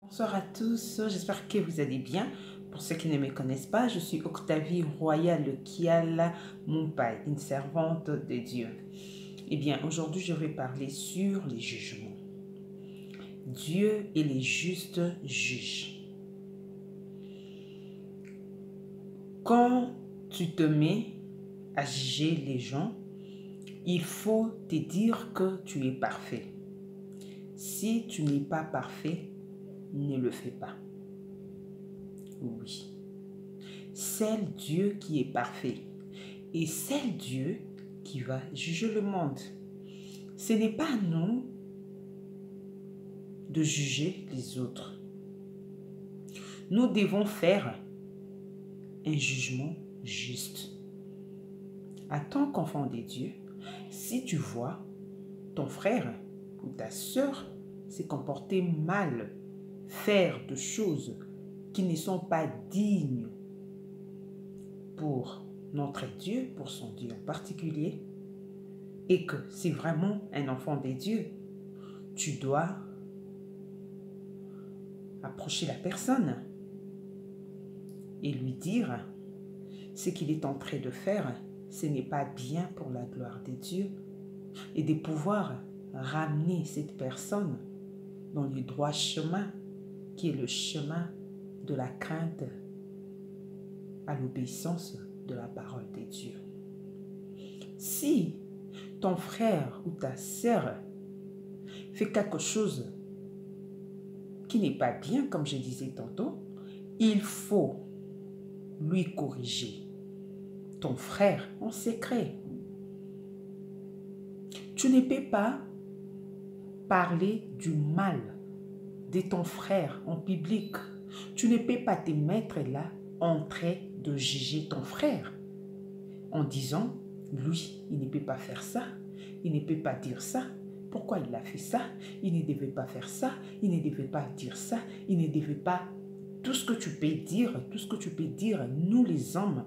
Bonsoir à tous, j'espère que vous allez bien. Pour ceux qui ne me connaissent pas, je suis Octavie Royal Kiala Mumpai, une servante de Dieu. Eh bien, aujourd'hui, je vais parler sur les jugements. Dieu est les justes juges. Quand tu te mets à juger les gens, il faut te dire que tu es parfait. Si tu n'es pas parfait, ne le fais pas. Oui. C'est Dieu qui est parfait. Et c'est Dieu qui va juger le monde. Ce n'est pas à nous de juger les autres. Nous devons faire un jugement juste. En tant qu'enfant de Dieu, si tu vois ton frère ou ta sœur se comporter mal, faire de choses qui ne sont pas dignes pour notre Dieu, pour son Dieu en particulier, et que c'est vraiment un enfant de Dieu, tu dois approcher la personne et lui dire ce qu'il est en train de faire, ce n'est pas bien pour la gloire de Dieu, et de pouvoir ramener cette personne dans le droit chemin qui est le chemin de la crainte à l'obéissance de la parole de Dieu. Si ton frère ou ta sœur fait quelque chose qui n'est pas bien, comme je disais tantôt, il faut lui corriger. Ton frère en secret. Tu ne peux pas parler du mal de ton frère en public. Tu ne peux pas te mettre là en train de juger ton frère en disant, lui, il ne peut pas faire ça, il ne peut pas dire ça. Pourquoi il a fait ça? Il ne devait pas faire ça, il ne devait pas dire ça, il ne devait pas... Tout ce que tu peux dire, nous les hommes,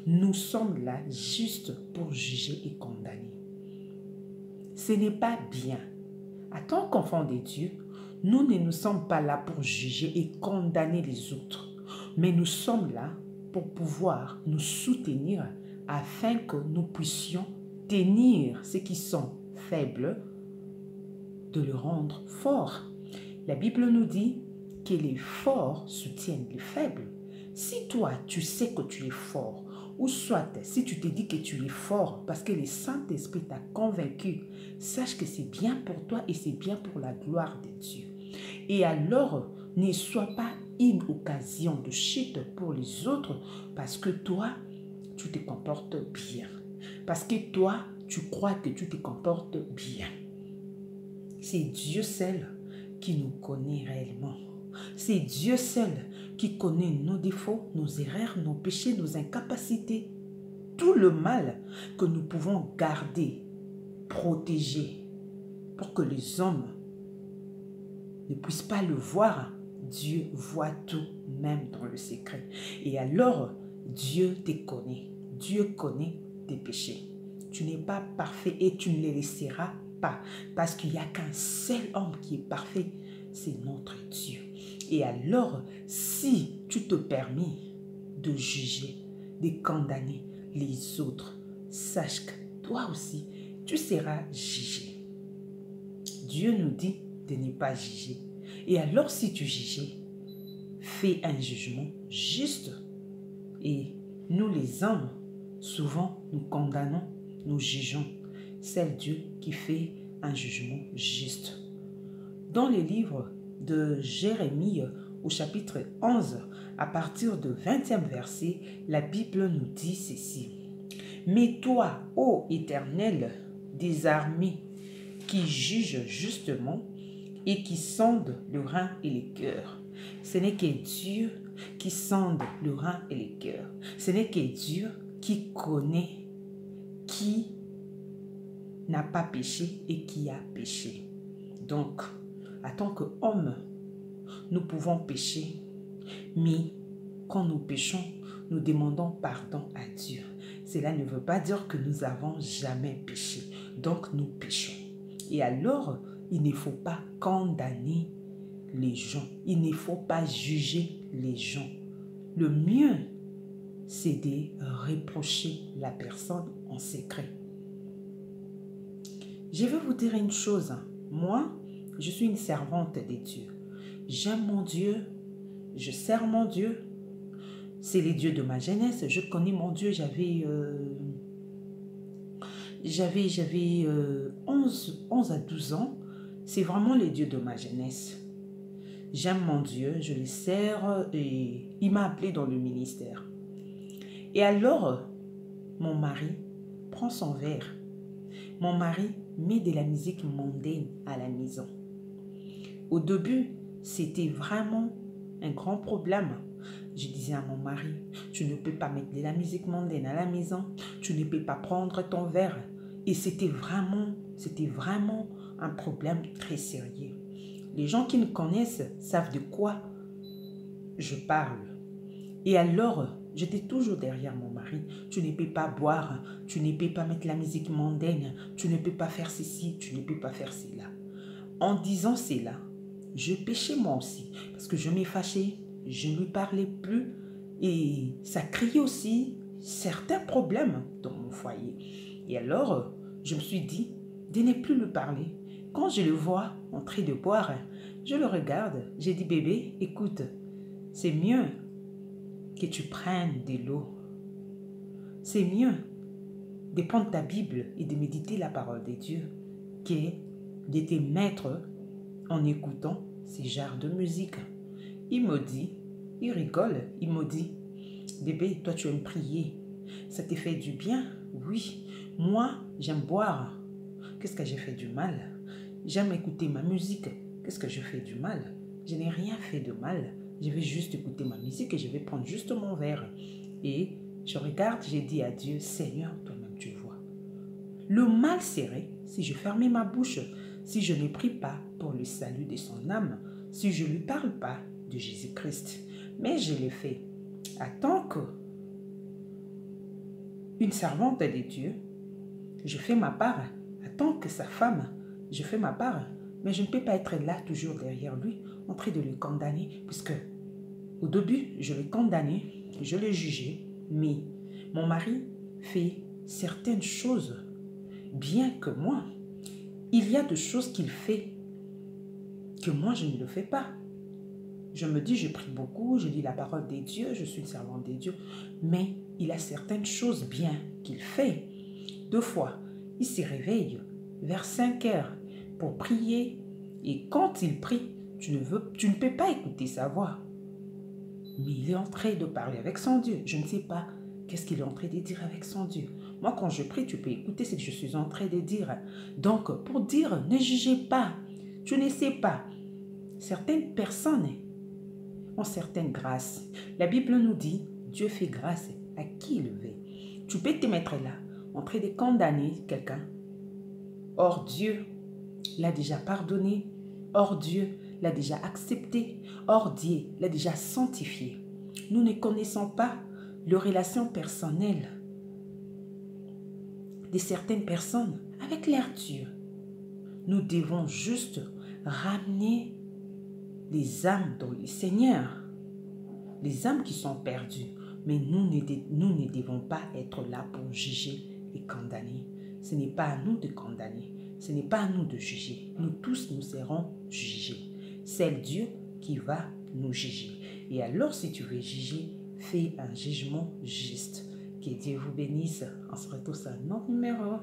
nous sommes là juste pour juger et condamner. Ce n'est pas bien. En tant qu'enfants de Dieu, nous ne sommes pas là pour juger et condamner les autres, mais nous sommes là pour pouvoir nous soutenir afin que nous puissions tenir ceux qui sont faibles, de le rendre fort. La Bible nous dit que les forts soutiennent les faibles. Si toi, tu sais que tu es fort, ou soit si tu te dis que tu es fort parce que le Saint-Esprit t'a convaincu, sache que c'est bien pour toi et c'est bien pour la gloire de Dieu. Et alors, ne sois pas une occasion de chute pour les autres parce que toi, tu te comportes bien. Parce que toi, tu crois que tu te comportes bien. C'est Dieu seul qui nous connaît réellement. C'est Dieu seul qui connaît nos défauts, nos erreurs, nos péchés, nos incapacités. Tout le mal que nous pouvons garder, protéger, pour que les hommes ne puissent pas le voir. Dieu voit tout, même dans le secret. Et alors, Dieu te connaît. Dieu connaît tes péchés. Tu n'es pas parfait et tu ne les laisseras pas. Parce qu'il n'y a qu'un seul homme qui est parfait, c'est notre Dieu. Et alors, si tu te permets de juger, de condamner les autres, sache que toi aussi, tu seras jugé. Dieu nous dit de ne pas juger. Et alors, si tu juges, fais un jugement juste. Et nous, les hommes, souvent, nous condamnons, nous jugeons. C'est Dieu qui fait un jugement juste. Dans les livres de Jérémie, au chapitre 11, à partir du 20e verset, la Bible nous dit ceci. « Mais toi, ô Éternel des armées, qui juge justement et qui sonde le rein et les cœurs. » Ce n'est que Dieu qui sonde le rein et les cœurs. Ce n'est que Dieu qui connaît qui n'a pas péché et qui a péché. Donc, en tant qu'homme, nous pouvons pécher, mais quand nous péchons, nous demandons pardon à Dieu. Cela ne veut pas dire que nous n'avons jamais péché. Donc, nous péchons. Et alors, il ne faut pas condamner les gens. Il ne faut pas juger les gens. Le mieux, c'est de reprocher la personne en secret. Je vais vous dire une chose. Moi, je suis une servante de Dieu. J'aime mon Dieu. Je sers mon Dieu. C'est les dieux de ma jeunesse. Je connais mon Dieu. J'avais 11 à 12 ans. C'est vraiment les dieux de ma jeunesse. J'aime mon Dieu, je le sers et il m'a appelé dans le ministère. Et alors, mon mari prend son verre. Mon mari met de la musique mondaine à la maison. Au début, c'était vraiment un grand problème. Je disais à mon mari, tu ne peux pas mettre de la musique mondaine à la maison, tu ne peux pas prendre ton verre. Et c'était vraiment un problème très sérieux. Les gens qui me connaissent savent de quoi je parle. Et alors, j'étais toujours derrière mon mari. Tu ne peux pas boire, tu ne peux pas mettre la musique mondaine, tu ne peux pas faire ceci, tu ne peux pas faire cela. En disant cela, je péchais moi aussi, parce que je m'ai fâchée, je ne lui parlais plus et ça créait aussi certains problèmes dans mon foyer. Et alors, je me suis dit de ne plus lui parler. Quand je le vois en train de boire, je le regarde, j'ai dit bébé, écoute, c'est mieux que tu prennes de l'eau. C'est mieux de prendre ta Bible et de méditer la parole de Dieu que de te mettre en écoutant ces genres de musique. Il me dit, il rigole, il me dit, bébé, toi tu aimes prier, ça te fait du bien? Oui, moi j'aime boire. Qu'est-ce que j'ai fait du mal? J'aime écouter ma musique. Qu'est-ce que je fais du mal? Je n'ai rien fait de mal. Je vais juste écouter ma musique et je vais prendre juste mon verre. Et je regarde, j'ai dit à Dieu, Seigneur, toi-même tu vois. Le mal serait si je fermais ma bouche, si je ne prie pas pour le salut de son âme, si je ne lui parle pas de Jésus-Christ. Mais je l'ai fait. En tant qu'une servante de Dieu, je fais ma part. En tant que sa femme, je fais ma part. Mais je ne peux pas être là toujours derrière lui, en train de le condamner, puisque au début, je le condamnais, je le jugeais, mais mon mari fait certaines choses, bien que moi, il y a des choses qu'il fait que moi, je ne le fais pas. Je me dis, je prie beaucoup, je lis la parole des dieux, je suis une servante des dieux, mais il a certaines choses bien qu'il fait. Deux fois, il se réveille vers 5 heures pour prier, et quand il prie, tu ne peux pas écouter sa voix. Mais il est en train de parler avec son Dieu. Je ne sais pas qu'est-ce qu'il est en train de dire avec son Dieu. Moi, quand je prie, tu peux écouter ce que je suis en train de dire. Donc, pour dire, ne jugez pas. Tu ne sais pas. Certaines personnes ont certaines grâces. La Bible nous dit, Dieu fait grâce à qui il veut. Tu peux te mettre là, en train de condamner quelqu'un. Or, Dieu l'a déjà pardonné. Or, Dieu l'a déjà accepté. Or, Dieu l'a déjà sanctifié. Nous ne connaissons pas les relations personnelles de certaines personnes avec leur Dieu. Nous devons juste ramener les âmes dans le Seigneur, les âmes qui sont perdues. Mais nous ne devons pas être là pour juger et condamner. Ce n'est pas à nous de condamner. Ce n'est pas à nous de juger. Nous tous, nous serons jugés. C'est Dieu qui va nous juger. Et alors, si tu veux juger, fais un jugement juste. Que Dieu vous bénisse. On se retrouve sur un autre numéro.